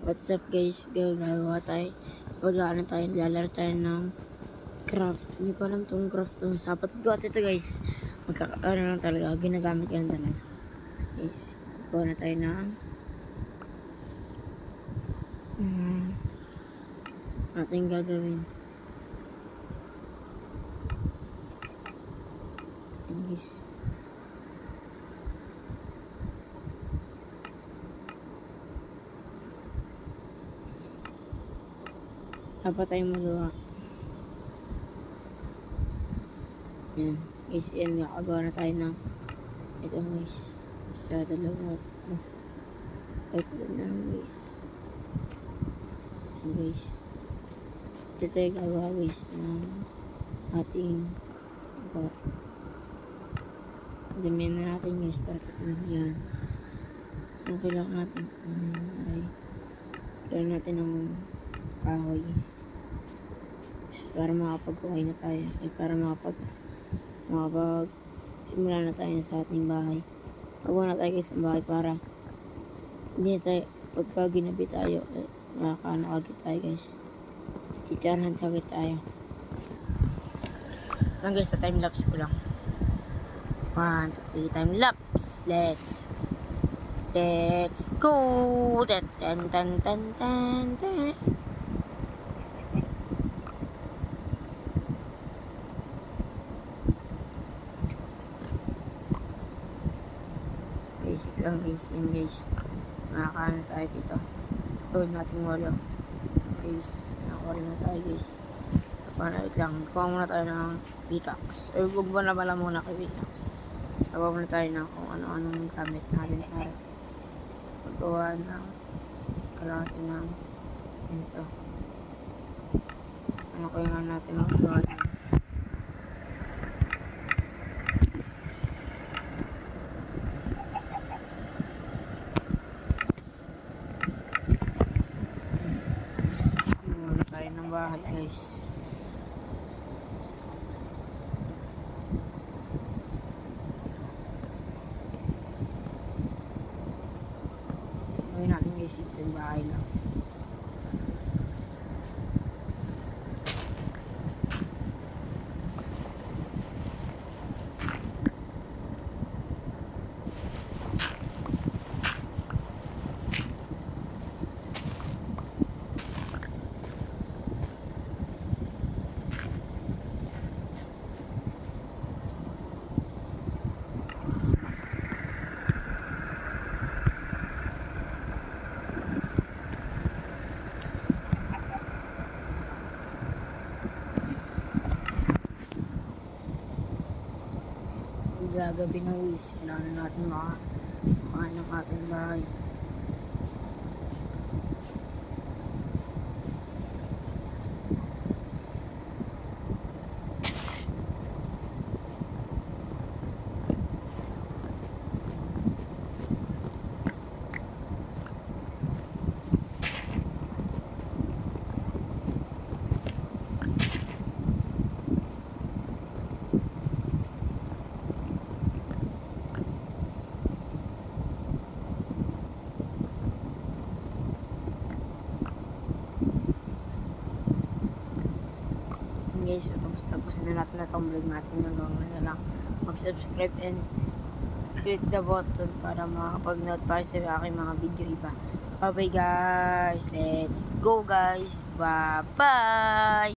What's up guys? Gagawa tayo. Lalaro tayo ng craft. Hindi ko alam tong craft tong sapat ko kasi ito guys. Ano lang talaga. Ginagamit ko lang talaga. Guys, gawa na tayo ng ating gagawin. Guys. Dapat tayong magawa. Yan. Guys, yan. Nakagawa na tayo ng ito guys. Isa, dalawa, tatlo. Ay, na guys. Yan guys. Ito tayo gagawa guys ng ating bar. Damihan na natin guys para katulad yan. Ang kailangan natin ay kailangan natin ng kahoy. Para makapag-kuhay na tayo. Ay para makapag-simula na tayo sa ating bahay. Magawa na tayo guys ng bahay para hindi na tayo, pagka ginabi tayo, makakaano agad tayo guys. Titirahan agad tayo. Lang guys, sa time-lapse ko lang. 1, 2, 3, time-lapse. Let's go! Tan. Basic lang guys, yun guys. Makakaano tayo dito. Gawin natin wala. Guys, nakakuha na tayo guys. Wait lang, kuha muna tayo ng pickaxe. Ay, huwag ba na pala muna kay pickaxe. Gawa muna tayo ng kung ano-anong gamit natin para paggawa ng kalahati ng ito. Ano kaya natin maggawa ng muna tayo ng bahay guys. Gawin natin guys, yung bahay lang. Gagabi na guys, kailangan natin makakaan ng ating bahay. Guys, tapos na natin itong vlog natin hanggang na lang mag-subscribe and click the button para makapag-notify sa aking mga video iba. Bye bye guys, let's go guys, bye bye.